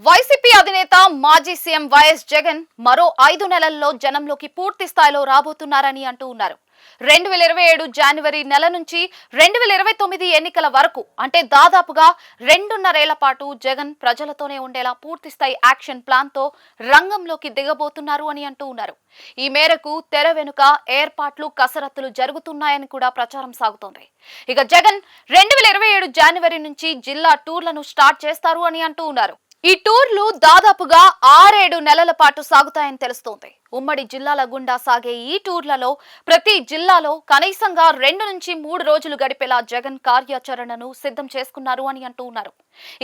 YCP అధినేత మాజీ CM YS Jagan మరో 5 నెలల్లో జనంలోకి పూర్తి స్థాయిలో రాబోతున్నారని అంటూ ఉన్నారు. 2027 జనవరి నెల నుంచి 2029 ఎన్నికల వరకు అంటే దాదాపుగా 2.5 ఏళ్ల పాటు జగన్ ప్రజలతోనే ఉండేలా పూర్తి స్థాయి యాక్షన్ ప్లాన్ తో రంగంలోకి దిగబోతున్నారు అని అంటూ ఉన్నారు. ఈ మేరకు తెర వెనుక ఏర్పాట్లు కసరత్తులు జరుగుతున్నాయని కూడా ప్రచారం సాగుతోంది. ఇక జగన్ 2027 జనవరి నుంచి జిల్లా టూర్లను స్టార్ట్ చేస్తారు అని అంటూ ఉన్నారు. ఈ టూర్లు దాదాపుగా 6-7 నెలల పాటు సాగుతాయని తెలుస్తోంది. ఉమ్మడి జిల్లాల గుండా సాగే ఈ టూర్లలో ప్రతి జిల్లాలో కనీసంగా 2 నుంచి 3 రోజులు గడిపేలా జగన్ కార్యాచరణను సిద్ధం చేసుకున్నారు అని అంటూ ఉన్నారు.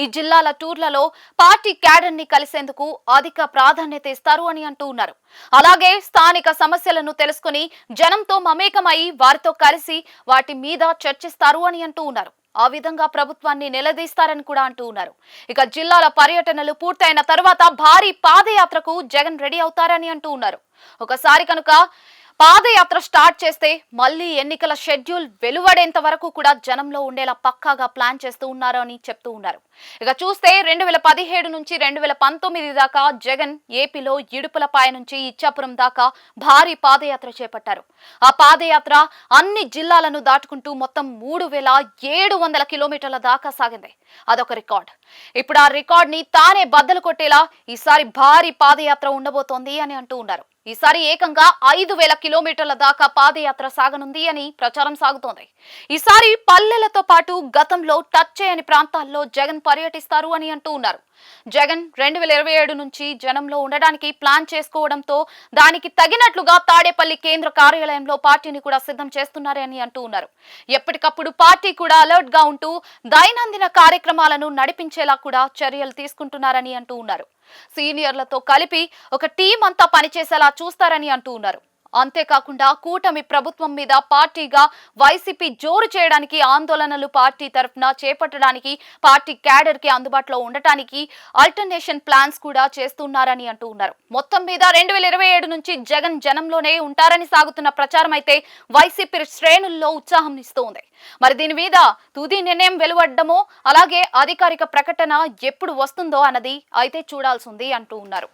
ఈ జిల్లాల టూర్లలో పార్టీ క్యాడర్ ని కలిసేందుకు అధిక ప్రాధాన్యత ఇస్తారు అని అంటూ ఉన్నారు. అలాగే స్థానిక సమస్యలను తెలుసుకుని జనంతో మమేకమై వారితో కలిసి వాటి మీద చర్చిస్తారు అని అంటూ ఉన్నారు. ఆ విధంగా ప్రభుత్వాన్ని నిలదీస్తారని కూడా అంటూ ఉన్నారు. ఇక జిల్లాల పర్యటనలు పూర్తయిన తర్వాత భారీ పాదయాత్రకు జగన్ రెడీ అవుతారని అంటూ ఉన్నారు. ఒకసారి కనుక పాదయాత్ర స్టార్ట్ చేస్తే మళ్లీ ఎన్నికల షెడ్యూల్ వెలువడేంత వరకు కూడా జనంలో ఉండేలా పక్కాగా ప్లాన్ చేస్తూ ఉన్నారు అని చెప్తూ ఉన్నారు. ఇక చూస్తే 2017 నుంచి 2019 దాకా జగన్ ఏపీలో ఇడుపులపాయ నుంచి ఇచ్చాపురం దాకా భారీ పాదయాత్ర చేపట్టారు. ఆ పాదయాత్ర అన్ని జిల్లాలను దాటుకుంటూ మొత్తం 3700 కిలోమీటర్ల దాకా సాగింది. అదొక రికార్డ్. ఇప్పుడు ఆ రికార్డ్ ని తానే బద్దలు కొట్టేలా ఈసారి భారీ పాదయాత్ర ఉండబోతోంది అని అంటూ ఉన్నారు. ఈసారి ఏకంగా 5000 కిలోమీటర్ల దాకా పాదయాత్ర సాగనుంది అని ప్రచారం సాగుతోంది. ఈసారి పల్లెలతో పాటు గతంలో టచ్ చేయని ప్రాంతాల్లో జగన్ పర్యటిస్తారు అని అంటూ ఉన్నారు. జగన్ 2027 నుంచి జనంలో ఉండడానికి ప్లాన్ చేసుకోవడంతో దానికి తగినట్లుగా తాడేపల్లి కేంద్ర కార్యాలయంలో పార్టీని కూడా సిద్ధం చేస్తున్నారని అంటూ ఉన్నారు. ఎప్పటికప్పుడు పార్టీ కూడా అలర్ట్ గా ఉంటూ దైనందిన కార్యక్రమాలను నడిపించేలా కూడా చర్యలు తీసుకుంటున్నారని అంటూ ఉన్నారు. సీనియర్లతో కలిపి ఒక టీం అంతా పనిచేసేలా చూస్తారని అంటూ ఉన్నారు. అంతేకాకుండా కూటమి ప్రభుత్వం మీద పార్టీగా వైసీపీ జోరు చేయడానికి ఆందోళనలు పార్టీ తరఫున చేపట్టడానికి పార్టీ క్యాడర్ కి అందుబాటులో ఉండటానికి ఆల్టర్నేషన్ ప్లాన్స్ కూడా చేస్తున్నారని అంటూ ఉన్నారు. మొత్తం మీద 2027 నుంచి జగన్ జనంలోనే ఉంటారని సాగుతున్న ప్రచారం అయితే వైసీపీ శ్రేణుల్లో ఉత్సాహం ఇస్తోంది. మరి దీని మీద తుది నిర్ణయం వెలువడ్డమో అలాగే అధికారిక ప్రకటన ఎప్పుడు వస్తుందో అన్నది అయితే చూడాల్సింది అంటూ ఉన్నారు.